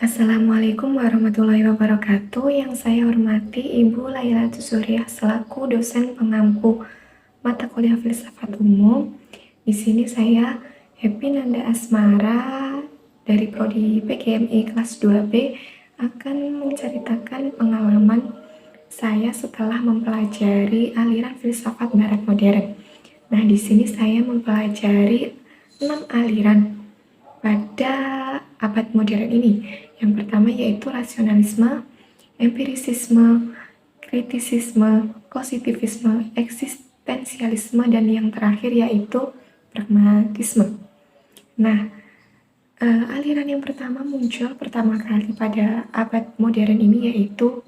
Assalamualaikum warahmatullahi wabarakatuh. Yang saya hormati Ibu Laila Suriah selaku dosen pengampu mata kuliah Filsafat Umum. Di sini saya Happy Nanda Asmara dari Prodi PGMI kelas 2B akan menceritakan pengalaman saya setelah mempelajari aliran filsafat barat modern. Nah, di sini saya mempelajari 6 aliran pada abad modern ini. Yang pertama yaitu rasionalisme, empirisisme, kritisisme, positivisme, eksistensialisme, dan yang terakhir yaitu pragmatisme. Nah, aliran yang pertama muncul pertama kali pada abad modern ini yaitu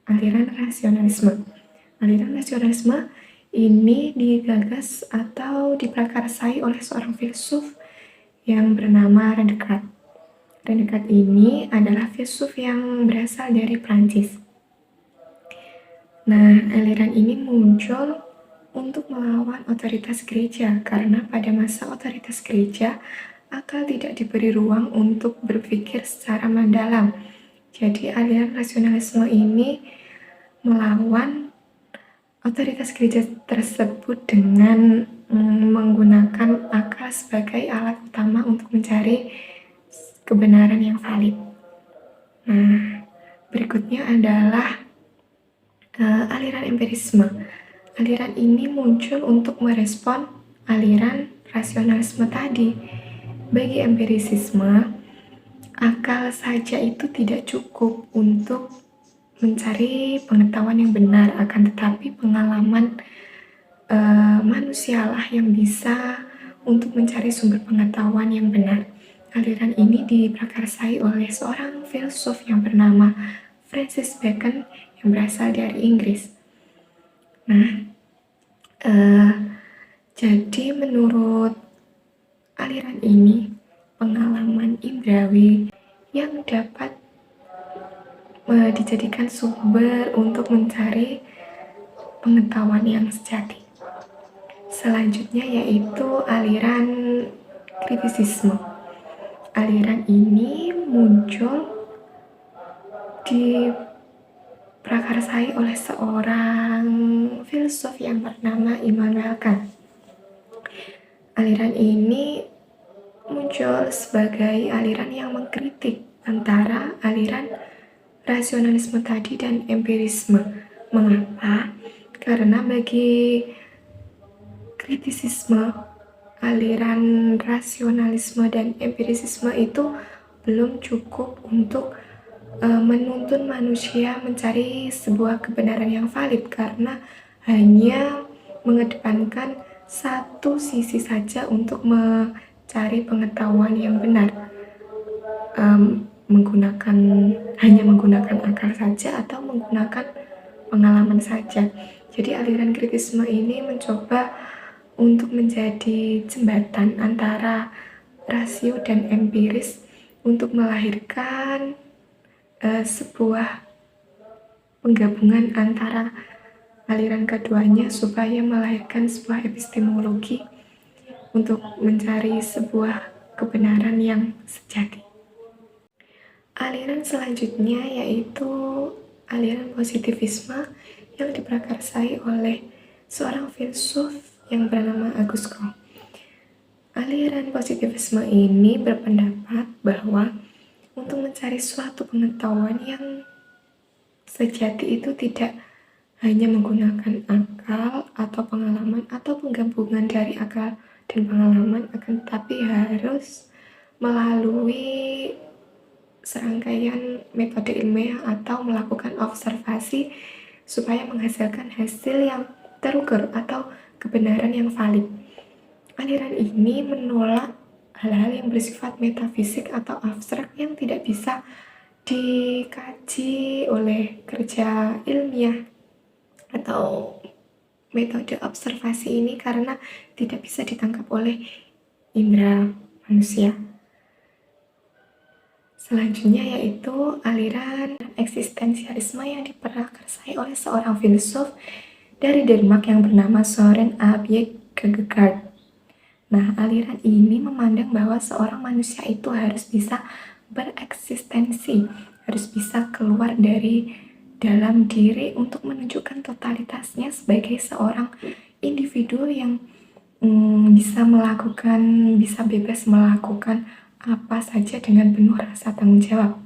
aliran rasionalisme. Aliran rasionalisme ini digagas atau diprakarsai oleh seorang filsuf yang bernama René Descartes. René Descartes ini adalah filsuf yang berasal dari Prancis. Nah, aliran ini muncul untuk melawan otoritas gereja karena pada masa otoritas gereja akal tidak diberi ruang untuk berpikir secara mendalam. Jadi aliran rasionalisme ini melawan otoritas gereja tersebut dengan menggunakan akal sebagai alat utama untuk mencari kebenaran yang valid. Nah, berikutnya adalah aliran empirisme. Aliran ini muncul untuk merespon aliran rasionalisme tadi. Bagi empirisisme, akal saja itu tidak cukup untuk mencari pengetahuan yang benar, akan tetapi pengalaman manusialah yang bisa untuk mencari sumber pengetahuan yang benar. Aliran ini diprakarsai oleh seorang filsuf yang bernama Francis Bacon yang berasal dari Inggris. Nah, jadi menurut aliran ini, pengalaman indrawi yang dapat dijadikan sumber untuk mencari pengetahuan yang sejati. Selanjutnya yaitu aliran kritisisme. Aliran ini muncul diprakarsai oleh seorang filsuf yang bernama Immanuel Kant. Aliran ini muncul sebagai aliran yang mengkritik antara aliran rasionalisme tadi dan empirisme. Mengapa? Karena bagi kritisisme, aliran rasionalisme dan empirisisme itu belum cukup untuk menuntun manusia mencari sebuah kebenaran yang valid karena hanya mengedepankan satu sisi saja untuk mencari pengetahuan yang benar, hanya menggunakan akal saja atau menggunakan pengalaman saja. Jadi aliran kritisisme ini mencoba untuk menjadi jembatan antara rasio dan empiris untuk melahirkan sebuah penggabungan antara aliran keduanya supaya melahirkan sebuah epistemologi untuk mencari sebuah kebenaran yang sejati. Aliran selanjutnya yaitu aliran positivisme yang diprakarsai oleh seorang filsuf yang bernama Auguste Comte. Aliran positivisme ini berpendapat bahwa untuk mencari suatu pengetahuan yang sejati itu tidak hanya menggunakan akal atau pengalaman atau penggabungan dari akal dan pengalaman, akan tetapi harus melalui serangkaian metode ilmiah atau melakukan observasi supaya menghasilkan hasil yang terukur atau kebenaran yang valid. Aliran ini menolak hal-hal yang bersifat metafisik atau abstrak yang tidak bisa dikaji oleh kerja ilmiah atau metode observasi ini karena tidak bisa ditangkap oleh indera manusia. Selanjutnya yaitu aliran eksistensialisme yang diprakarsai oleh seorang filsuf dari Denmark yang bernama Søren Abie Kierkegaard. Nah, aliran ini memandang bahwa seorang manusia itu harus bisa bereksistensi, harus bisa keluar dari dalam diri untuk menunjukkan totalitasnya sebagai seorang individu yang bisa bebas melakukan apa saja dengan penuh rasa tanggung jawab.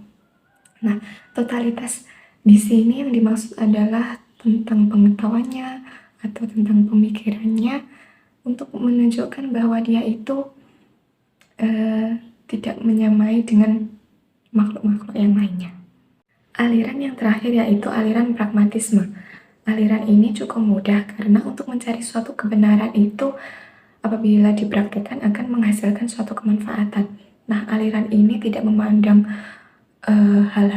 Nah, totalitas di sini yang dimaksud adalah tentang pengetahuannya atau tentang pemikirannya untuk menunjukkan bahwa dia itu tidak menyamai dengan makhluk-makhluk yang lainnya. Aliran yang terakhir yaitu aliran pragmatisme. Aliran ini cukup mudah karena untuk mencari suatu kebenaran itu apabila dipraktikkan akan menghasilkan suatu kemanfaatan. Nah, aliran ini tidak memandang hal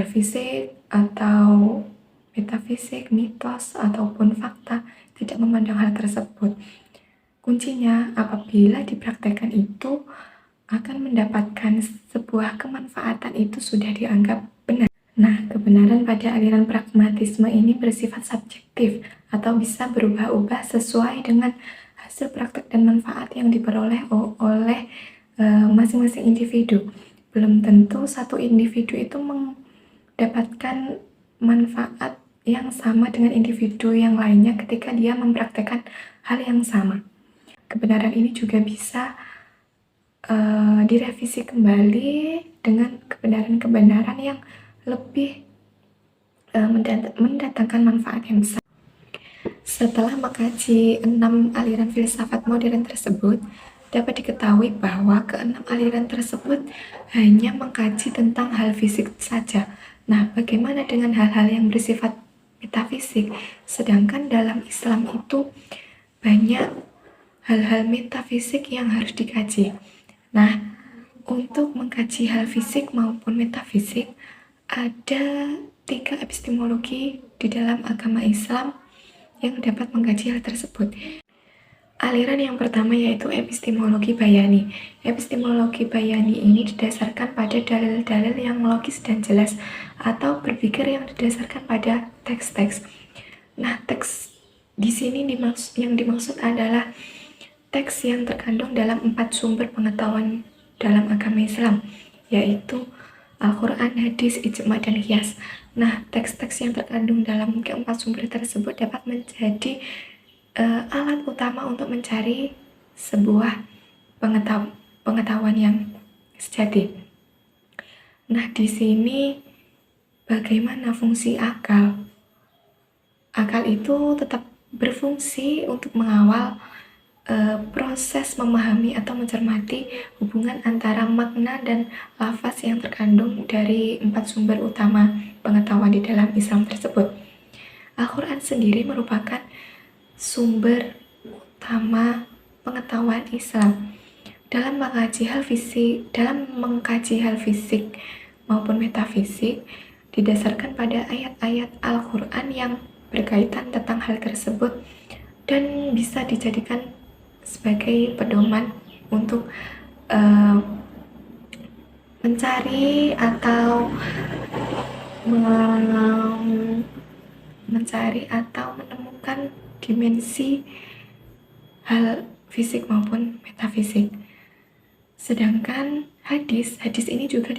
fisik atau metafisik, mitos, ataupun fakta, tidak memandang hal tersebut. Kuncinya apabila dipraktekkan itu akan mendapatkan sebuah kemanfaatan itu sudah dianggap benar. Nah, kebenaran pada aliran pragmatisme ini bersifat subjektif atau bisa berubah-ubah sesuai dengan hasil praktek dan manfaat yang diperoleh oleh masing-masing individu. Belum tentu satu individu itu mendapatkan manfaat yang sama dengan individu yang lainnya ketika dia mempraktekkan hal yang sama. Kebenaran ini juga bisa direvisi kembali dengan kebenaran-kebenaran yang lebih mendatangkan manfaat yang besar. Setelah mengkaji 6 aliran filsafat modern tersebut, dapat diketahui bahwa ke-6 aliran tersebut hanya mengkaji tentang hal fisik saja. Nah, bagaimana dengan hal-hal yang bersifat metafisik? Sedangkan dalam Islam itu banyak hal-hal metafisik yang harus dikaji. Nah, untuk mengkaji hal fisik maupun metafisik, ada 3 epistemologi di dalam agama Islam yang dapat mengkaji hal tersebut. Aliran yang pertama yaitu epistemologi bayani. Epistemologi bayani ini didasarkan pada dalil-dalil yang logis dan jelas atau berpikir yang didasarkan pada teks-teks. Nah, teks di sini yang dimaksud adalah teks yang terkandung dalam 4 sumber pengetahuan dalam agama Islam, yaitu Al-Quran, hadis, ijma, dan qiyas. Nah, teks-teks yang terkandung dalam keempat sumber tersebut dapat menjadi alat utama untuk mencari sebuah pengetahuan yang sejati. Nah, di sini bagaimana fungsi akal? Akal itu tetap berfungsi untuk mengawal proses memahami atau mencermati hubungan antara makna dan lafaz yang terkandung dari 4 sumber utama pengetahuan di dalam Islam tersebut. Al-Quran sendiri merupakan sumber utama pengetahuan Islam. Dalam mengkaji hal fisik maupun metafisik didasarkan pada ayat-ayat Al-Quran yang berkaitan tentang hal tersebut dan bisa dijadikan sebagai pedoman untuk mencari atau menemukan dimensi hal fisik maupun metafisik. Sedangkan hadis ini juga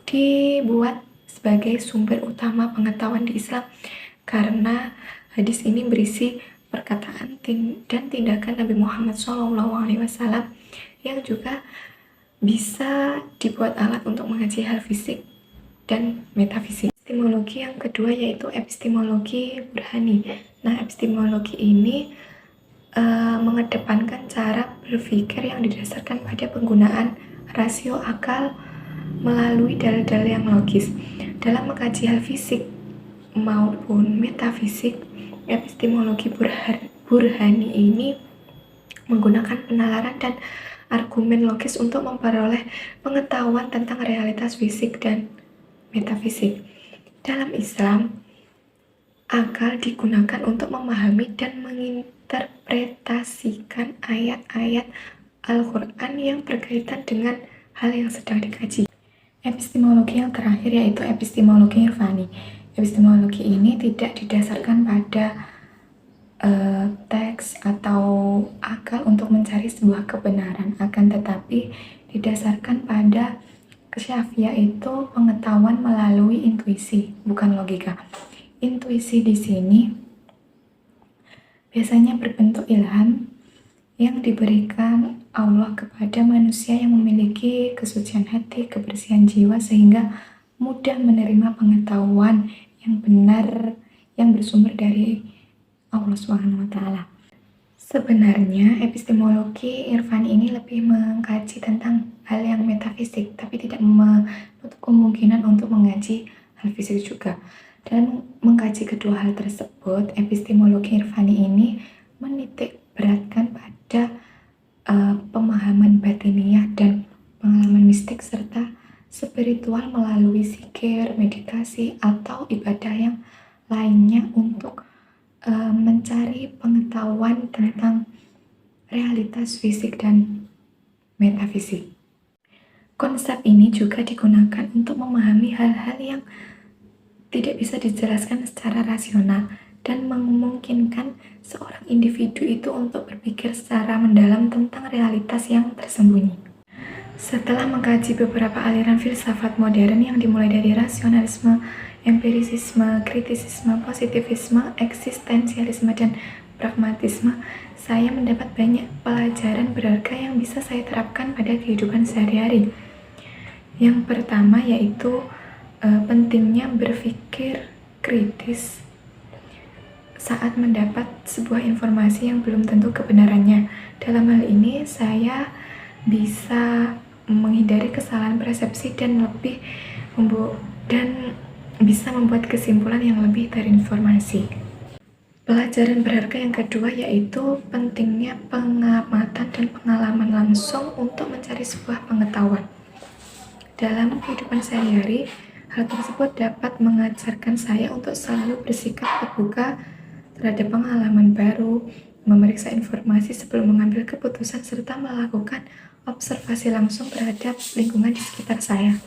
dibuat sebagai sumber utama pengetahuan di Islam karena hadis ini berisi perkataan dan tindakan Nabi Muhammad SAW yang juga bisa dibuat alat untuk mengaji hal fisik dan metafisik. Epistemologi yang kedua yaitu epistemologi burhani. Nah, epistemologi ini mengedepankan cara berpikir yang didasarkan pada penggunaan rasio akal melalui dalil-dalil yang logis. Dalam mengkaji hal fisik maupun metafisik, epistemologi burhani ini menggunakan penalaran dan argumen logis untuk memperoleh pengetahuan tentang realitas fisik dan metafisik. Dalam Islam, akal digunakan untuk memahami dan menginterpretasikan ayat-ayat Al-Quran yang berkaitan dengan hal yang sedang dikaji. Epistemologi yang terakhir yaitu epistemologi irfani. Epistemologi ini tidak didasarkan pada teks atau akal untuk mencari sebuah kebenaran, akan tetapi didasarkan pada Kasyaf yaitu pengetahuan melalui intuisi, bukan logika. Intuisi di sini biasanya berbentuk ilham yang diberikan Allah kepada manusia yang memiliki kesucian hati, kebersihan jiwa, sehingga mudah menerima pengetahuan yang benar yang bersumber dari Allah SWT. Sebenarnya epistemologi irfani ini lebih mengkaji tentang hal yang metafisik, tapi tidak menutup kemungkinan untuk mengkaji hal fisik juga. Dan mengkaji kedua hal tersebut, epistemologi irfani ini menitik beratkan pada pemahaman batiniah dan pengalaman mistik serta spiritual melalui zikir, meditasi, atau ibadah yang lainnya untuk mencari pengetahuan tentang realitas fisik dan metafisik. Konsep ini juga digunakan untuk memahami hal-hal yang tidak bisa dijelaskan secara rasional dan memungkinkan seorang individu itu untuk berpikir secara mendalam tentang realitas yang tersembunyi. Setelah mengkaji beberapa aliran filsafat modern yang dimulai dari rasionalisme, empirisisme, kritisisme, positivisme, eksistensialisme, dan pragmatisme, saya mendapat banyak pelajaran berharga yang bisa saya terapkan pada kehidupan sehari-hari. Yang pertama yaitu pentingnya berpikir kritis saat mendapat sebuah informasi yang belum tentu kebenarannya. Dalam hal ini, saya bisa menghindari kesalahan persepsi dan bisa membuat kesimpulan yang lebih dari informasi. Pelajaran berharga yang kedua yaitu pentingnya pengamatan dan pengalaman langsung untuk mencari sebuah pengetahuan. Dalam kehidupan sehari-hari, hal tersebut dapat mengajarkan saya untuk selalu bersikap terbuka terhadap pengalaman baru, memeriksa informasi sebelum mengambil keputusan, serta melakukan observasi langsung terhadap lingkungan di sekitar saya.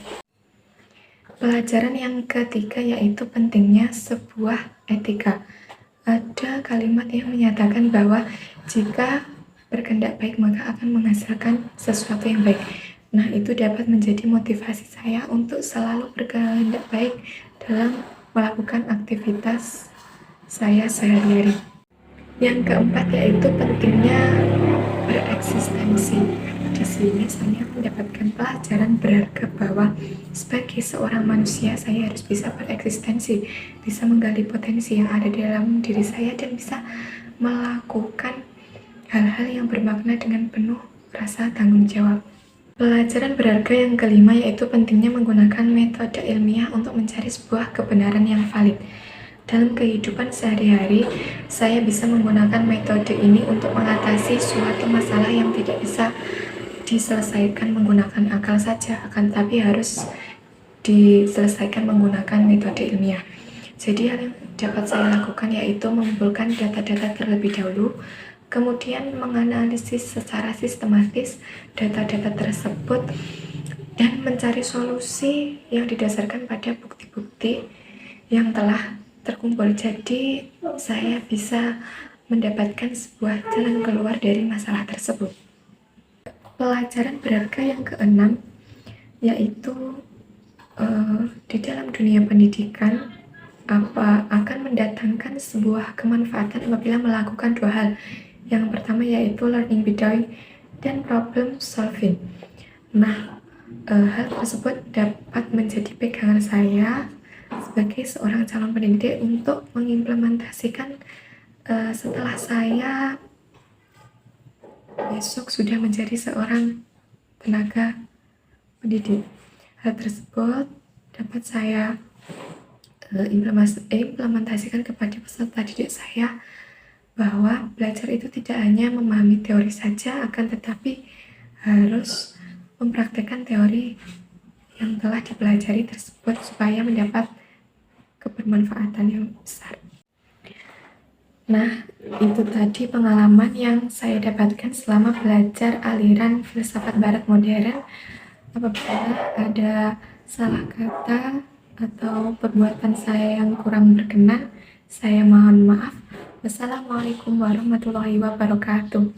Pelajaran yang ketiga yaitu pentingnya sebuah etika. Ada kalimat yang menyatakan bahwa jika berkehendak baik maka akan menghasilkan sesuatu yang baik. Nah, itu dapat menjadi motivasi saya untuk selalu berkehendak baik dalam melakukan aktivitas saya sehari-hari. Yang keempat yaitu pentingnya bereksistensi. Di sini saya mendapatkan pelajaran berharga bahwa sebagai seorang manusia saya harus bisa bereksistensi, bisa menggali potensi yang ada dalam diri saya dan bisa melakukan hal-hal yang bermakna dengan penuh rasa tanggung jawab. Pelajaran berharga yang kelima yaitu pentingnya menggunakan metode ilmiah untuk mencari sebuah kebenaran yang valid. Dalam kehidupan sehari-hari, saya bisa menggunakan metode ini untuk mengatasi suatu masalah yang tidak bisa diselesaikan menggunakan akal saja, akan tetapi harus diselesaikan menggunakan metode ilmiah. Jadi hal yang dapat saya lakukan yaitu mengumpulkan data-data terlebih dahulu, kemudian menganalisis secara sistematis data-data tersebut dan mencari solusi yang didasarkan pada bukti-bukti yang telah terkumpul. Jadi saya bisa mendapatkan sebuah jalan keluar dari masalah tersebut. Pelajaran berharga yang keenam yaitu di dalam dunia pendidikan akan mendatangkan sebuah kemanfaatan apabila melakukan dua hal. Yang pertama yaitu learning by doing dan problem solving. Nah, hal tersebut dapat menjadi pegangan saya sebagai seorang calon pendidik untuk mengimplementasikan setelah saya besok sudah menjadi seorang tenaga pendidik. Hal tersebut dapat saya implementasikan kepada peserta didik saya bahwa belajar itu tidak hanya memahami teori saja, akan tetapi harus mempraktekkan teori yang telah dipelajari tersebut supaya mendapat kebermanfaatan yang besar. Nah, itu tadi pengalaman yang saya dapatkan selama belajar aliran filsafat barat modern. Apabila ada salah kata atau perbuatan saya yang kurang berkenan, saya mohon maaf. Wassalamualaikum warahmatullahi wabarakatuh.